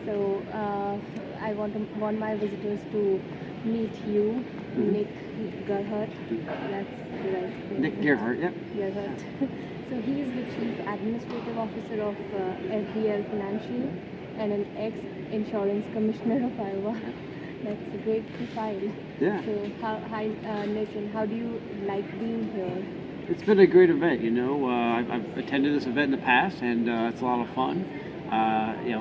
So I want my visitors to meet you, Nick Gerhart. That's the right name. Nick Gerhart, yep. Gerhart. So he is the Chief Administrative Officer of FBL Financial and an ex-insurance commissioner of Iowa. That's a great profile. Yeah. So hi Nick, and how do you like being here? It's been a great event, you know. I've attended this event in the past, and it's a lot of fun.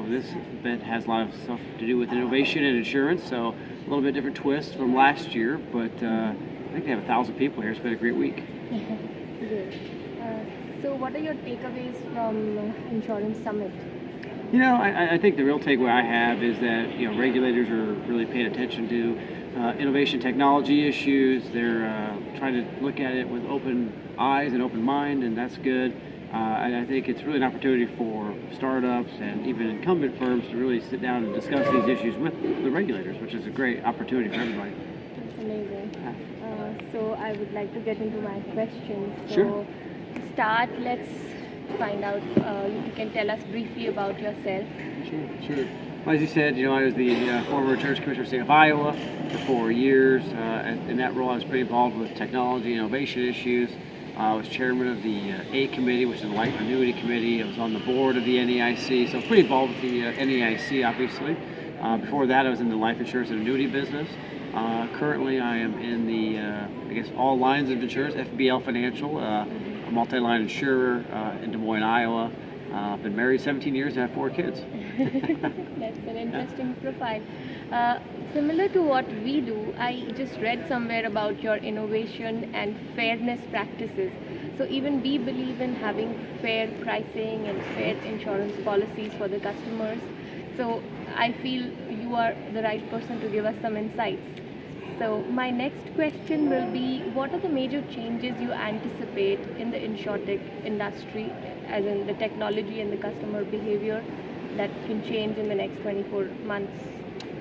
This event has a lot of stuff to do with innovation and insurance, so a little bit different twist from last year, but I think they have 1,000 people here. It's been a great week. Good. So what are your takeaways from Insurance Summit? You know, I think the real takeaway I have is that, you know, regulators are really paying attention to innovation technology issues. They're trying to look at it with open eyes and open mind, and that's good. And I think it's really an opportunity for startups and even incumbent firms to really sit down and discuss these issues with the regulators, which is a great opportunity for everybody. That's amazing. So I would like to get into my questions. So Sure. To start, let's find out, if you can tell us briefly about yourself. Sure. Well, as you said, you know, I was the former insurance commissioner of the state of Iowa for 4 years. And in that role, I was pretty involved with technology and innovation issues. I was chairman of the A Committee, which is the Life Annuity Committee. I was on the board of the NEIC, so pretty involved with the NEIC, obviously. Before that, I was in the life insurance and annuity business. Currently, I am in the, all lines of insurance, FBL Financial, a multi-line insurer in Des Moines, Iowa. I've been married 17 years and have 4 kids. That's an interesting profile. Similar to what we do, I just read somewhere about your innovation and fairness practices. So even we believe in having fair pricing and fair insurance policies for the customers. So I feel you are the right person to give us some insights. So my next question will be, what are the major changes you anticipate in the insurtech industry, as in the technology and the customer behavior, that can change in the next 24 months?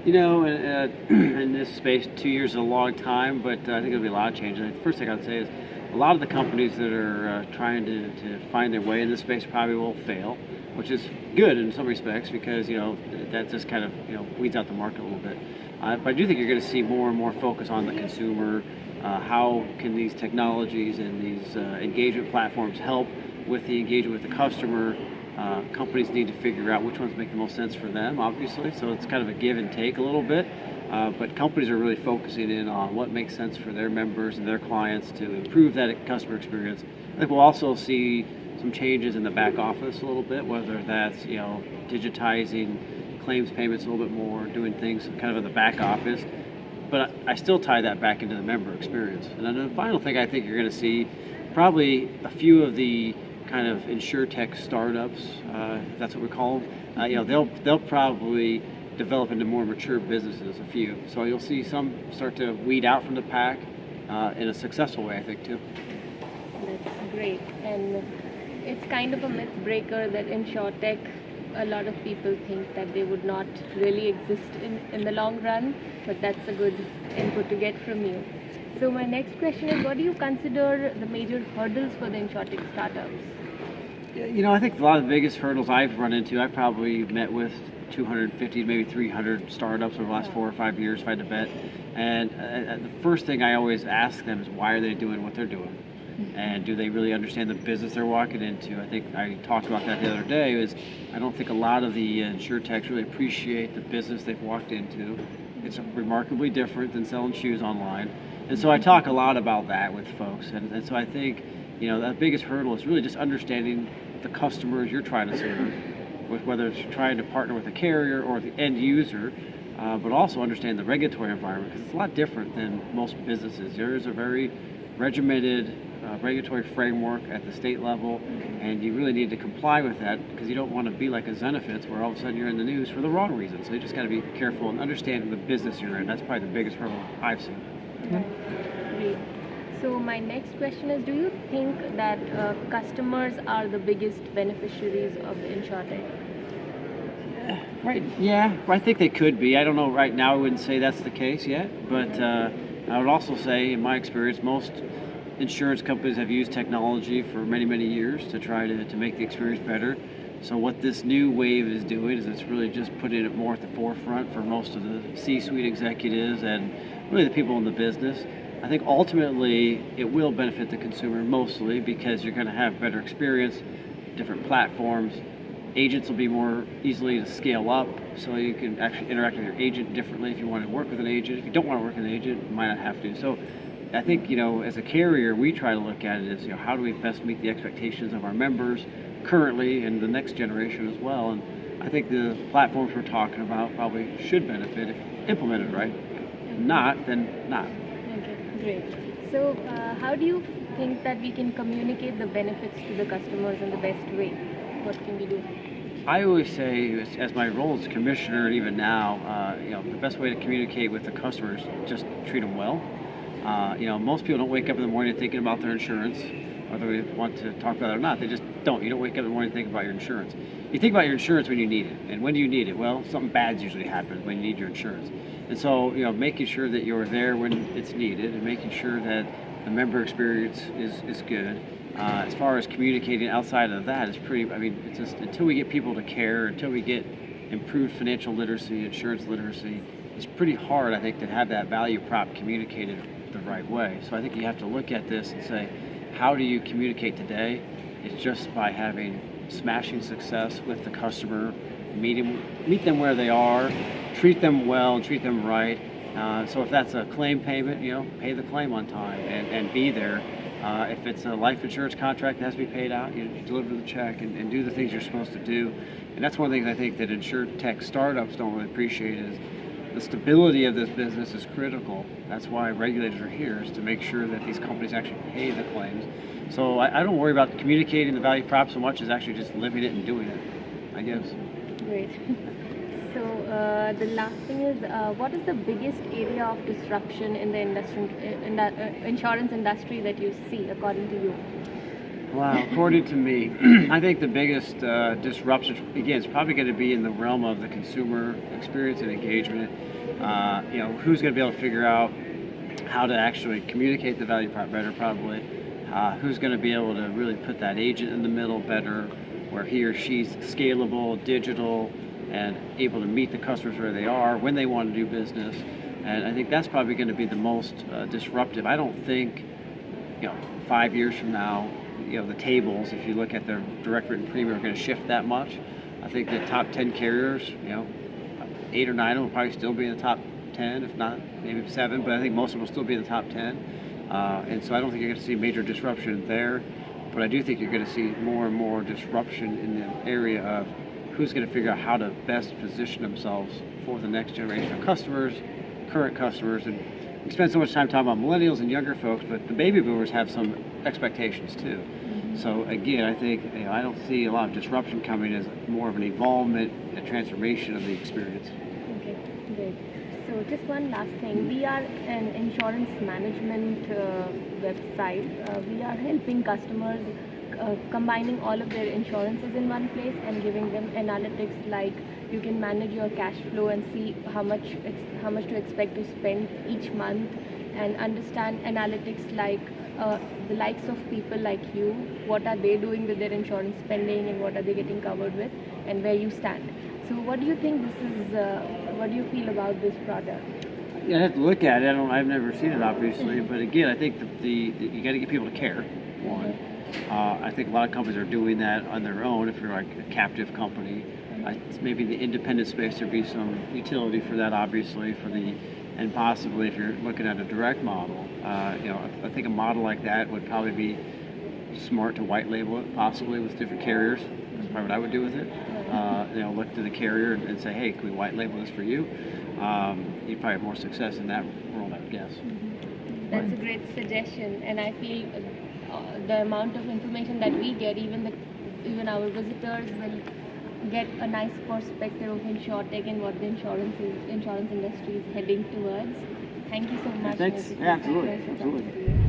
You know, in this space, 2 years is a long time, but I think there'll be a lot of changes. The first thing I'd say is a lot of the companies that are trying to find their way in this space probably will fail, which is good in some respects because, you know, that just kind of, you know, weeds out the market a little bit. But I do think you're going to see more and more focus on the consumer. How can these technologies and these engagement platforms help with the engagement with the customer? Companies need to figure out which ones make the most sense for them, obviously. So it's kind of a give and take a little bit. But companies are really focusing in on what makes sense for their members and their clients to improve that customer experience. I think we'll also see some changes in the back office a little bit, whether that's, you know, digitizing claims payments a little bit more, doing things kind of in the back office. But I still tie that back into the member experience. And then the final thing I think you're going to see, probably a few of the kind of insurtech startups, if that's what we call them. You know, they'll probably develop into more mature businesses, a few. So you'll see some start to weed out from the pack in a successful way, I think, too. That's great. And it's kind of a myth breaker that insurtech, a lot of people think that they would not really exist in the long run, but that's a good input to get from you. So my next question is, what do you consider the major hurdles for the insurtech startups? You know, I think a lot of the biggest hurdles I've run into, I've probably met with 250, maybe 300 startups over the last 4 or 5 years, if I had to bet. And the first thing I always ask them is, why are they doing what they're doing? And do they really understand the business they're walking into? I think I talked about that the other day. Is I don't think a lot of the insurtechs really appreciate the business they've walked into. It's remarkably different than selling shoes online. And so I talk a lot about that with folks. And so I think, you know, the biggest hurdle is really just understanding the customers you're trying to serve, whether it's trying to partner with a carrier or the end user, but also understand the regulatory environment, because it's a lot different than most businesses. There is a very regimented regulatory framework at the state level, and you really need to comply with that, because you don't want to be like a Zenefits where all of a sudden you're in the news for the wrong reason. So you just got to be careful and understand the business you're in. That's probably the biggest hurdle I've seen. Great. So my next question is, do you think that customers are the biggest beneficiaries of the insurtech? Right. Yeah, I think they could be. I don't know right now. I wouldn't say that's the case yet, but I would also say, in my experience, most insurance companies have used technology for many, many years to try to make the experience better. So what this new wave is doing is it's really just putting it more at the forefront for most of the C-suite executives and really the people in the business. I think ultimately it will benefit the consumer mostly because you're going to have better experience, different platforms. Agents will be more easily to scale up, so you can actually interact with your agent differently if you want to work with an agent. If you don't want to work with an agent, you might not have to. So I think, as a carrier, we try to look at it as, how do we best meet the expectations of our members currently and the next generation as well. And I think the platforms we're talking about probably should benefit if implemented right. If not, then not. Okay, great. So how do you think that we can communicate the benefits to the customers in the best way? What can we do? I always say, as my role as commissioner, and even now, the best way to communicate with the customers is just treat them well. Most people don't wake up in the morning thinking about their insurance, whether they want to talk about it or not. They just don't. You don't wake up in the morning thinking about your insurance. You think about your insurance when you need it. And when do you need it? Well, something bad usually happens when you need your insurance. And so, making sure that you're there when it's needed and making sure that the member experience is good. As far as communicating outside of that, it's just until we get people to care, until we get improved financial literacy, insurance literacy, it's pretty hard, I think, to have that value prop communicated the right way. So I think you have to look at this and say, how do you communicate today? It's just by having smashing success with the customer, meet them where they are, treat them well, treat them right. So if that's a claim payment, pay the claim on time and be there. If it's a life insurance contract that has to be paid out, you deliver the check and do the things you're supposed to do. And that's one of the things I think that insurtech startups don't really appreciate is the stability of this business is critical. That's why regulators are here, is to make sure that these companies actually pay the claims. So I don't worry about communicating the value prop so much as actually just living it and doing it, I guess. Great. So the last thing is, what is the biggest area of disruption in the insurance industry that you see, according to you? Wow, according to me, I think the biggest disruption, again, is probably going to be in the realm of the consumer experience and engagement. Who's going to be able to figure out how to actually communicate the value prop better, probably. Who's going to be able to really put that agent in the middle better, where he or she's scalable, digital, and able to meet the customers where they are when they want to do business. And I think that's probably going to be the most disruptive. I don't think, 5 years from now, the tables, if you look at their direct written premium, are going to shift that much. I think the top 10 carriers, 8 or 9 of them will probably still be in the top 10, if not maybe 7, but I think most of them will still be in the top 10. And so I don't think you're going to see major disruption there, but I do think you're going to see more and more disruption in the area of who's going to figure out how to best position themselves for the next generation of customers, current customers. And we spend so much time talking about millennials and younger folks, but the baby boomers have some expectations too. Mm-hmm. So again, I think I don't see a lot of disruption coming as more of an evolvement and transformation of the experience. Okay, great. So just one last thing. We are an insurance management website. We are helping customers combining all of their insurances in one place and giving them analytics like you can manage your cash flow and see how much to expect to spend each month, and understand analytics like the likes of people like you, what are they doing with their insurance spending and what are they getting covered with, and where you stand. So what do you think this is, what do you feel about this product? Yeah, I have to look at it. I've never seen it, obviously, but again, I think you got to get people to care, one. I think a lot of companies are doing that on their own. If you're like a captive company, maybe the independent space, there'd be some utility for that, obviously, and possibly if you're looking at a direct model. I think a model like that would probably be smart to white label it, possibly with different carriers. That's probably what I would do with it. Look to the carrier and say, hey, can we white label this for you? You'd probably have more success in that world, I would guess. Mm-hmm. That's a great suggestion, and I feel the amount of information that we get, even our visitors will get a nice perspective of insurtech and what the insurance industry is heading towards. Thank you so much. Thanks. Yeah, absolutely.